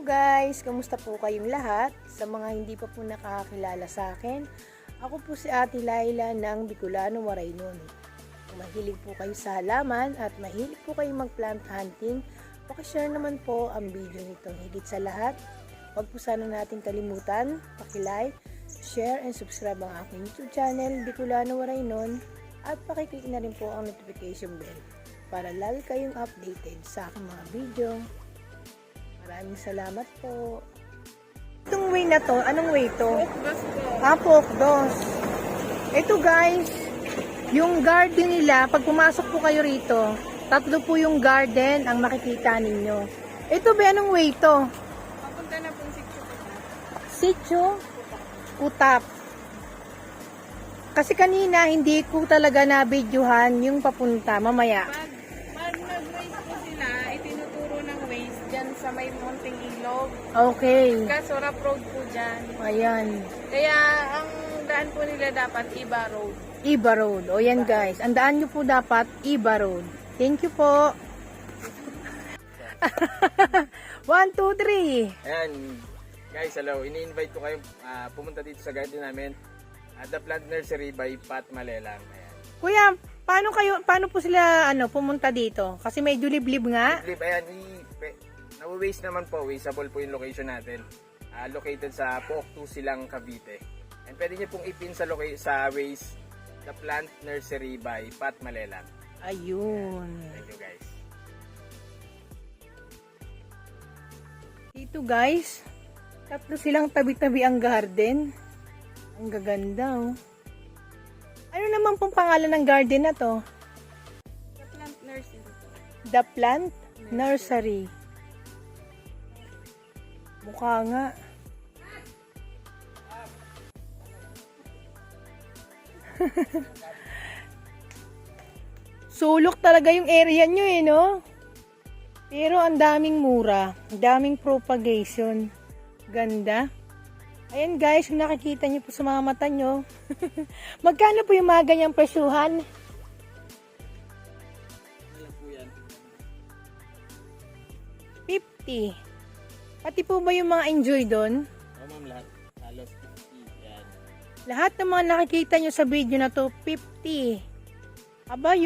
Guys, kamusta po kayong lahat? Sa mga hindi pa po nakakakilala sa akin, ako po si Ate Laila ng Bicolano, Waraynon. Kung mahilig po kayo sa halaman at mahilig po kayo mag-plant hunting, pakishare naman po ang video nito. Higit sa lahat, huwag po sana natin kalimutan, pakilike, share and subscribe ang aking YouTube channel, Bicolano, Waraynon, at pakiclick na rin po ang notification bell para lagi kayong updated sa aking mga video. Maraming salamat po. Itong way na to, anong way to? Pokdos. Ito guys, yung garden nila, pag pumasok po kayo rito, tatlo po yung garden ang makikita ninyo. Ito ba, anong way to? Papunta na pong Sitio Kutap. Kasi kanina, hindi ko talaga na-videohan yung papunta, mamaya. Pag nag-waste po sila, itinuturo ng waste dyan sa may Munting Ilog. Okay. Kaso rough road po dyan. Ayan. Kaya ang daan po nila dapat Iba Road. Iba Road. O yan guys, ang daan nyo po dapat Iba Road. Thank you po. 1, 2, 3. Ayan, guys, hello. Ini-invite ko kayo pumunta dito sa garden namin at The Plant Nursery by Pat Malelang. Ayan. Kuya, paano po sila pumunta dito? Kasi medyo liblib nga. Ayan, na-waste naman po. Wasteable po yung location natin. Located sa Pook 2 Silang, Cavite. And pwede nyo pong ipin sa waste The Plant Nursery by Pat Malelang. Ayun. Thank you, guys. Dito guys, tatlo silang tabi-tabi ang garden. Ang gaganda oh. Ano naman pong pangalan ng garden na to? The Plant Nursery. The Plant Nursery. Mukha nga. Sulok talaga yung area nyo no? Pero ang daming mura. Ang daming propagation. Ganda. Ayan guys, kung nakikita nyo po sa mga mata nyo. Magkano po yung mga ganyang presyuhan? Ayan po yan. 50. Pati po ba yung mga enjoy doon? Oh, ma'am, lahat. Halos 50. Yan. Lahat ng mga nakikita nyo sa video na to, 50. Aba,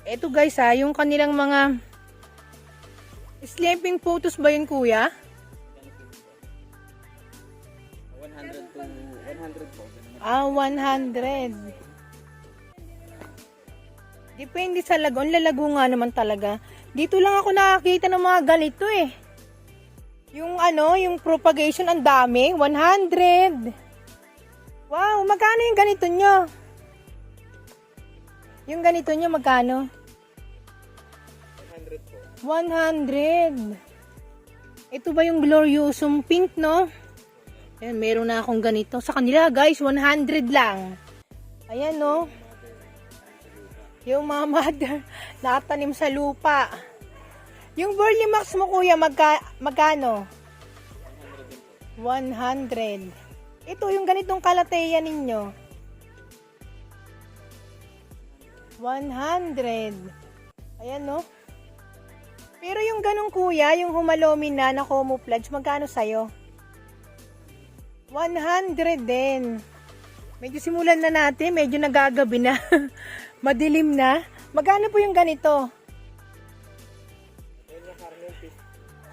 eto guys yung kanilang mga sleeping photos ba yun kuya? 100 po. 100. Depende sa lago. Ang lalago nga naman talaga. Dito lang ako nakakita ng mga ganito eh. Yung propagation ang dami. 100. Wow, magkano yung ganito nyo? Yung ganito nyo, magkano? 100 po. 100. Ito ba yung gloriosum pink, no? Ayan, meron na akong ganito. Sa kanila, guys, 100 lang. Ayan, no? Yung mga mother, nakatanim sa lupa. Yung Burley Max mo, kuya, magkano? 100. Ito, yung ganitong kalateya ninyo. 100. Ayan, no? Pero yung ganong kuya, yung humalomin na camouflage, magkano sa'yo? 100 din. Medyo simulan na natin. Medyo nagagabi na. Madilim na. Magkano po yung ganito?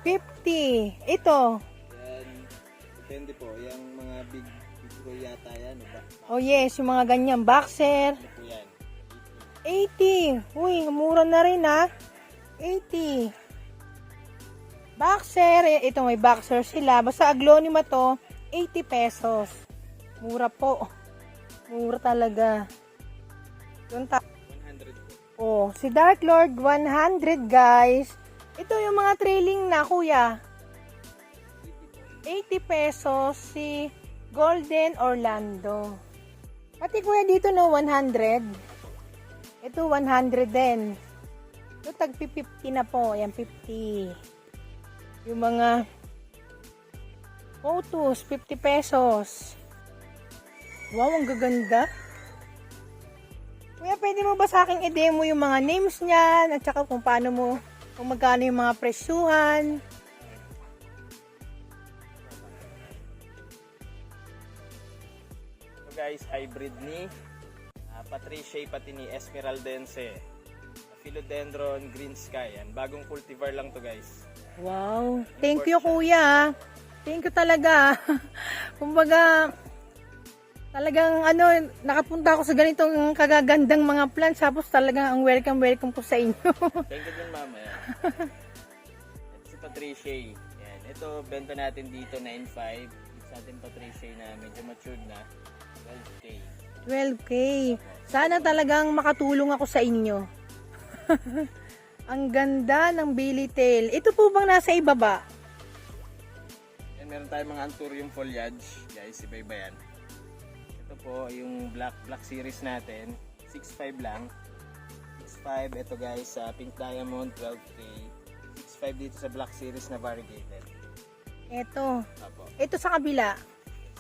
50. Ito. Yan, depende po. Yung mga big ko yata yan. Diba? Oh yes, yung mga ganyan. Boxer. Ano po yan? 80. Uy, mura na rin ha. 80. Boxer. Ito may boxer sila. Basta aglonema to. 80 pesos. Mura po. Mura talaga. 100 po. Oh, si Dark Lord 100 guys. Ito yung mga trailing na kuya. 80 pesos si Golden Orlando. Pati kuya dito no 100. Ito 100 din. Ito tag 50 na po. Ayan 50. Yung mga photos, 50 pesos. Wow, ang gaganda. Kuya, pwede mo ba sa akin i-demo yung mga names niyan at saka kung paano mo, kung magkano yung mga presyuhan? guys, hybrid ni Patricia pati ni Esmeraldense. Philodendron Green Sky. Yan. Bagong cultivar lang to guys. Wow. Thank you, kuya. Thank you talaga. Kumbaga, talagang nakapunta ako sa ganitong kagagandang mga plants. Tapos talagang ang welcome po sa inyo. Thank you din mama. Yan. Ito si Patricia. Yan. Ito, benta natin dito 9.5. Sa ating Patricia na medyo matured na 12K. 12K. Sana talagang makatulong ako sa inyo. Ang ganda ng Billy Tail. Ito po bang nasa ibaba? Yan, meron tayong mga anthurium foliage. Guys, iba-iba yan. Ito po yung black series natin. 6.5 lang. 6.5. Ito guys, pink diamond 12K. 6.5 dito sa black series na variegated. Ito. Apo. Ito sa kabila.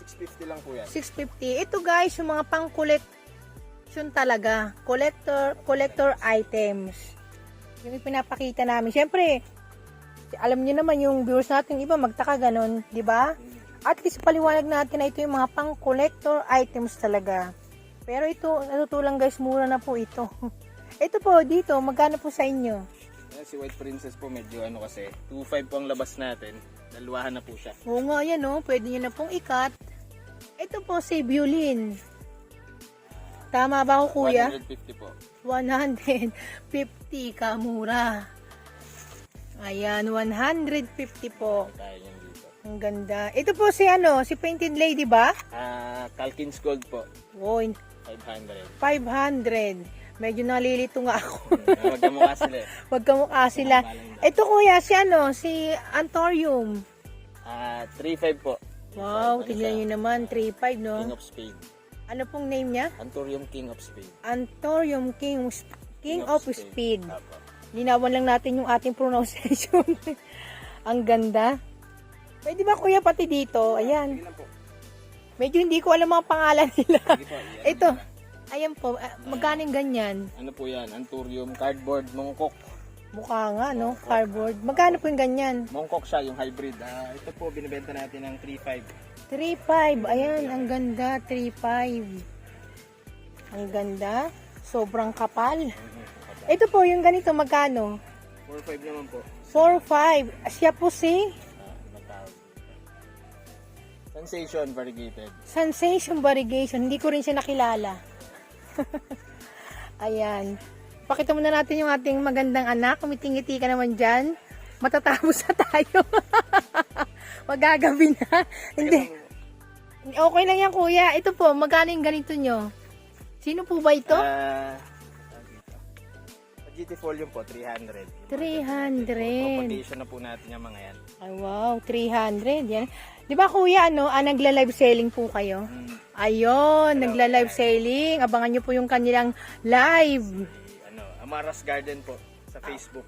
650 lang po yan. 650. Ito guys, yung mga pang-collection talaga. Collector items. Yung pinapakita namin. Siyempre, alam niyo naman yung viewers natin, iba magtaka ganun, di ba? At least paliwanag natin na ito yung mga pang-collector items talaga. Pero ito, natutulang guys, mura na po ito. Ito po, dito, magkano po sa inyo? Yan, si White Princess po medyo kasi, 2.5 po ang labas natin. Dalawahan na po siya. Oo nga yan, no? Pwede nyo na pong ikat. Ito po si Violin. Tama ba ako, kuya? 150 po. 150 kamura. Ayan, 150 po. Tayo yan dito. Ang ganda. Ito po si si Painted Lady ba? Calkins Gold po. Oh, 500. 500. Medyo nalilito nga ako. Huwag ka mukha sila eh. Wag kamukha sila. Ito kuya, si Anthurium. 3.5 po. Wow, tingnan nyo naman, 3.5 no? King of Spade. Ano pong name niya? Anthurium King of Spade. Anthurium King of Speed. Apo. Linawan lang natin yung ating pronunciation. Ang ganda. Pwede ba kuya pati dito? Ayan. Sige lang po. Medyo hindi ko alam mga pangalan nila. Sige po. Yan. Ito. Ayan po. Magkaning ganyan? Ano po yan? Anthurium Cardboard Mongkok. Mukha nga, no? Cardboard. Magkano po yung ganyan? Mongkok siya, yung hybrid. Ito po, binibenta natin ng 3.5. 3.5. Ayan, ang ganda. 3.5. Ang ganda. Sobrang kapal. Ito po, yung ganito, magkano? 4.5 naman po. 4.5. Siya po si Ibang tawag. Sensation Variegated. Sensation Variegation. Hindi ko rin siya nakilala. Ayan. Pakita muna natin yung ating magandang anak. Kumitingiti ka naman dyan. Matatapos na tayo. Magagabi na. Hindi. Okay lang yan, kuya. Ito po, magkano yung ganito nyo? Sino po ba ito? GT Folium po, 300. 300. Propagation na po natin yung mga yan. Ay, wow. 300. Yan. Di ba, kuya, nagla-live selling po kayo? Ayun, nagla-live selling. Abangan nyo po yung kanilang live. Amaras Garden po sa Facebook.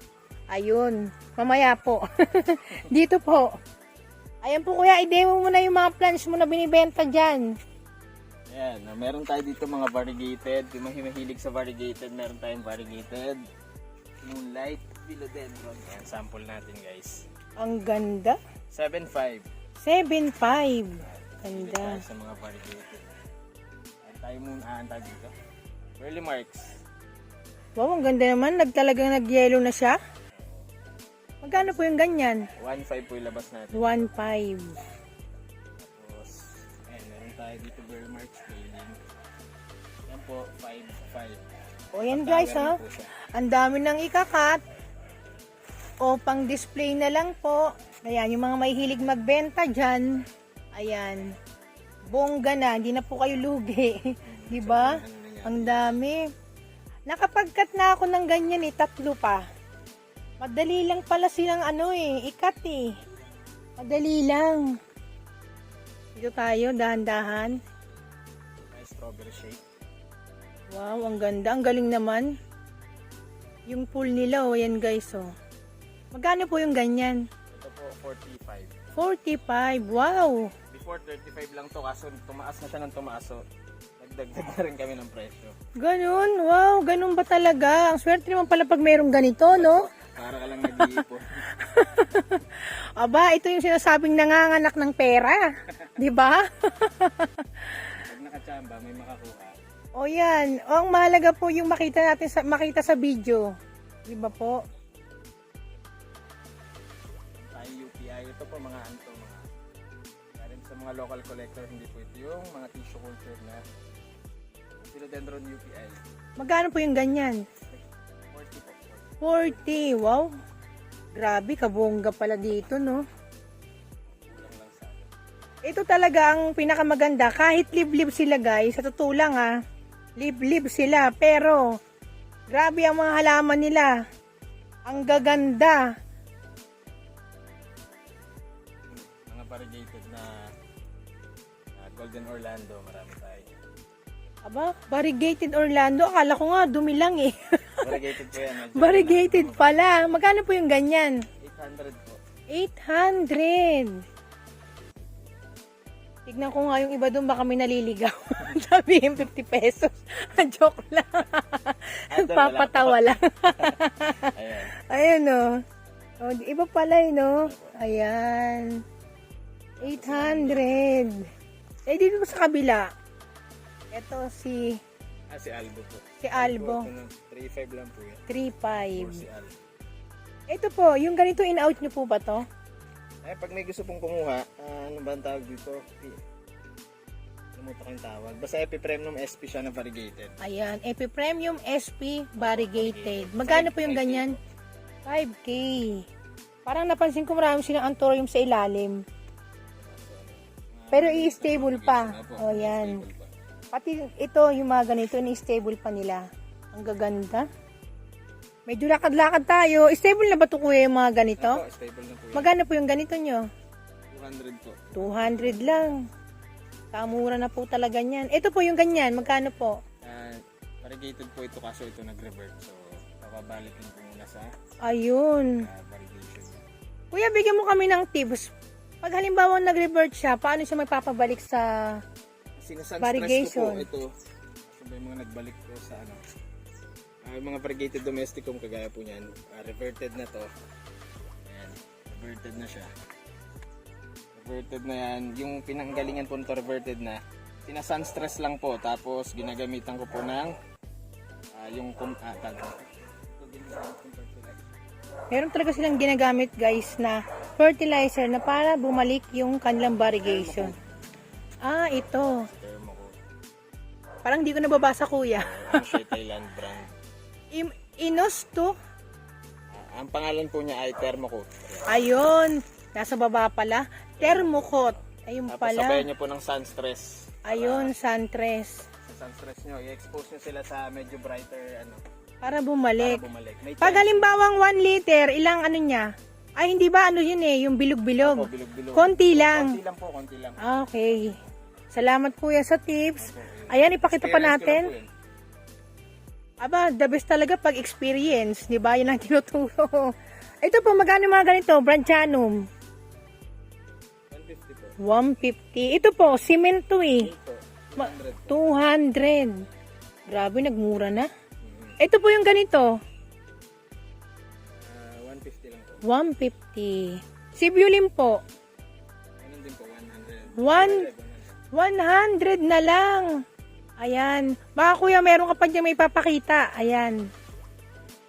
Ayun, mamaya po. Dito po. Ayan po kuya, i-demo mo na yung mga plants mo na binibenta dyan. Ayan, meron tayo dito mga variegated. Yung mahilig sa variegated, meron tayong variegated. Moonlight, Philodendron. Ayan, sample natin guys. Ang ganda. 7.5. 7.5. Hindi Ganda. tayo sa mga variegated. Ayan tayo muna, tayo dito. Early marks. Wow, ang ganda naman. Talagang nag-yellow na siya. Magkano po yung ganyan? 1.5 po yung labas natin. 1.5. Tapos, ayan, meron tayo dito Early marks scaling. Yan po, 5.5. O yan guys ha. Po siya. Ang dami nang ikakat. O pang display na lang po. Ayan, yung mga mahihilig magbenta dyan. Ayan. Bongga na. Hindi na po kayo lugi. Diba? Ang dami. Nakapagkat na ako ng ganyan 3 pa. Madali lang pala silang ikat Madali lang. Dito tayo, dahan-dahan. May strawberry shake. Wow, ang ganda. Ang galing naman. Yung pool nila, yan guys, Magkano po yung ganyan? Ito po, 45. 45. Wow. Before 35 lang to, kaso tumaas na siya ng tumaas, so nagdagdag na rin kami ng presyo. Ganun. Wow, ganun ba talaga? Ang swerte naman pala pag mayroong ganito, no? Para ka lang nag-iipon. Aba, ito yung sinasabing nanganganak ng pera. Di ba? Pag nakachamba, may makakuha. O yan. O, ang mahalaga po yung makita sa video. Di ba po? Tayo UPI. Ito po mga anto. Galing sa mga local collector, hindi po ito yung mga tissue culture na Philodendron UPI. Magkano po yung ganyan? 40 po. 40. Wow. Grabe, kabongga pala dito, no? Kulang lang sa Ito talaga ang pinakamaganda. Kahit liblib sila, guys. Sa totoo lang, liblib sila. Pero, grabe ang mga halaman nila. Ang gaganda. mga variegated na Golden Orlando, marami tayo. Aba, variegated Orlando. Akala ko nga, dumi lang eh. Variegated po yan. Variegated pala. Magkano po yung ganyan? 800 po. 800. Tignan ko nga yung iba doon, baka may naliligaw. Sabihin 50 pesos. Joke lang. Papatawa lang. Ayan. Ayan o. Oh, iba pala eh, no? Ayan. 800. Eh, dito sa kabila. Ito si Si Albo po. Si Albo. Ito, 3.5 lang po yan. 3.5. Si Albo. Ito po, yung ganito in-out nyo po ba to? Ay, pag may gusto pong kumuha, ano ba ang tawag dito? Namuta ko yung tawag. Basta Epipremium SP siya na variegated. Ayan, Epipremium SP variegated. Magkano po yung ganyan? 5K. Parang napansin ko marami silang anthurium sa ilalim. Pero i-stable pa. O yan. Pati ito, yung mga ganito, ni-stable pa nila. Ang gaganda. Medyo lakad-lakad tayo. Stable na ba ito kuya yung mga ganito? Opo, stable na po yan. Magkano po yung ganito nyo? 200 po. 200 lang. Kamura na po talaga niyan. Ito po yung ganyan. Magkano po? Variegated po ito kaso ito nag-revert. So, papabalikin ko muna sa Ayun. variegation. Kuya, bigyan mo kami ng tips. Pag halimbawa nag-revert siya, paano siya magpapabalik sa... Sinasunstress Variegation. ko po ito. Kasi yung mga nagbalik ko sa ano. Yung mga variegated domesticum kagaya po niyan. Reverted na to. Ayan. Reverted na siya. Reverted na yan. Yung pinanggalingan po nito reverted na. Sinasunstress lang po. Tapos ginagamitan ko po ng yung Meron talaga silang ginagamit guys na fertilizer na para bumalik yung kanilang variegation. Ito. Thermocoat. Parang di ko nababasa kuya. Ano siya, Thailand brand. Inos to. Ang pangalan po niya ay Thermocoat. Ayun. Nasa baba pala. Thermocoat. Ayun Tapos pala. sabayan niyo po ng sunstress. Ayun, sunstress. Sa sunstress niyo, i-expose niyo sila sa medyo brighter Para bumalik. para bumalik. May Pag chance. halimbawang 1 liter, ilang ano niya? Ay, hindi ba ano yun eh, yung bilog-bilog? Opo, bilog-bilog. Konti lang. Konti lang po, konti lang. Okay. Salamat kuya sa tips. Opo, Ayan, ipakita pa Experience ko lang po natin. yun. Aba, the best talaga pag experience. Di ba? Yan ang tinuturo. Ito po, magkano mga ganito? Branchanum. 150 po. 150. Ito po, cement to eh. Ito, 200 po. 200. Grabe, nagmura na. Ito po yung ganito. 150 lang po. 150. Sibulin po. Ganun din po, 100. 100 na lang. Ayan. Baka kuya, meron ka pa dyan may papakita. Ayan.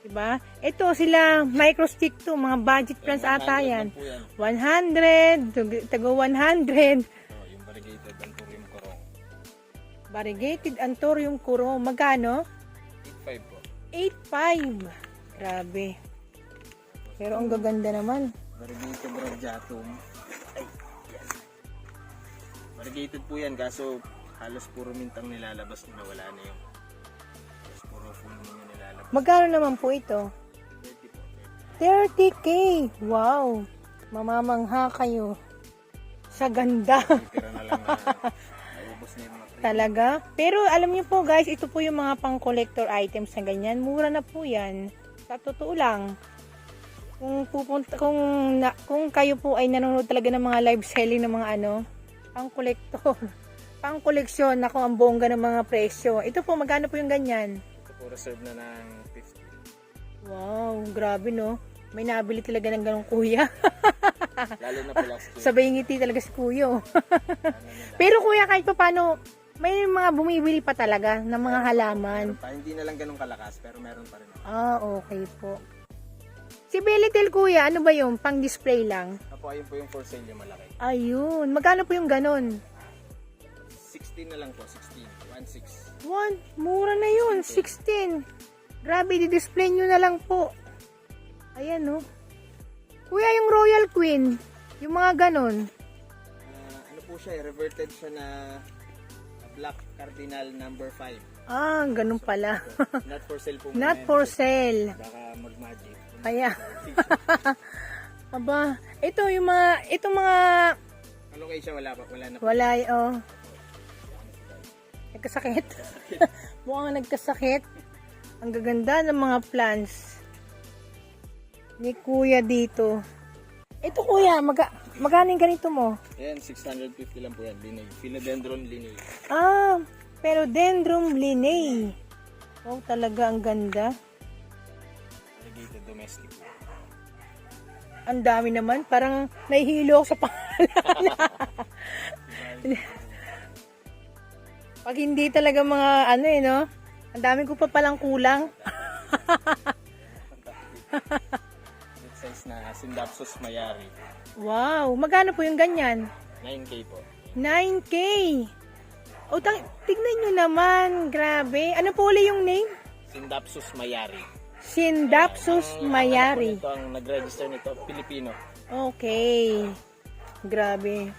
Diba? Ito sila, microstick to. Mga budget plans ata yan. 100. Tago 100. Yung variegated Anthurium Corong. Variegated Anthurium Corong. Magkano? 85 po. 8.5. Grabe. Pero ang gaganda naman. Variegated Radiatum. Ay, yan. Variegated po yan, kaso halos puro mintang nilalabas na wala na yung halos puro full moon yung nilalabas. Magkano naman po ito? 30 po. 30K. Wow. Mamamangha kayo. Sa ganda. Tira na lang na naubos na yung mga print. Talaga? Pero alam niyo po guys, ito po yung mga pang collector items na ganyan. Mura na po yan. Sa totoo lang. Kung kayo po ay nanonood talaga ng mga live selling ng mga pang collector, pang koleksyon, ako ang bongga ng mga presyo. Ito po, magkano po yung ganyan? Ito po reserve na ng 50. Wow, grabe no. May nabili talaga ng ganong kuya. Lalo na po last year. Sabay ngiti talaga si kuya. Pero kuya, kahit pa paano, May mga bumibili pa talaga ng mga halaman. Meron pa, hindi na lang ganun kalakas, pero meron pa rin. Ah, okay po. Si Belitel kuya, ano ba yung pang display lang? Apo, ayun po yung for sale yung malaki. Ayun, magkano po yung ganon? 16 na lang po, 16. 1.6. Mura na yun, 16. Grabe, di-display nyo na lang po. Ayan, no. Kuya, yung Royal Queen, yung mga ganon. Ano po siya, reverted siya na Black Cardinal number 5. Ah, ganun pala. Not for sale po. Not muna for yan. sale. Baka mag-magic. Kaya. Aba, itong mga, Ano kayo siya, wala na po. wala, oh. Nagkasakit. Mukhang nagkasakit. Ang gaganda ng mga plants ni kuya dito. Ito kuya, magkano yung ganito mo? Ayan, 650 lang po yan. Linay. Philodendron linay. Ah, pero Dendron Linnae. Oh, talaga ang ganda. Irrigated domestic. Ang dami naman, parang nahihilo ako sa pangalan. Pag hindi talaga mga ano no? Ang dami ko pa palang kulang. Good size na Syndapsus mayari. Wow, magkano po yung ganyan? 9K po. 9K. O, tignan nyo naman. Grabe. Ano po ulit yung name? Syndapsus mayari. Syndapsus mayari. Ito ang nag-register nito, Pilipino. Okay. Grabe.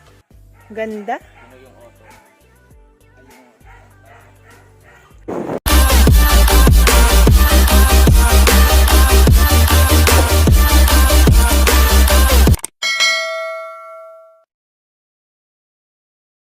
Ganda.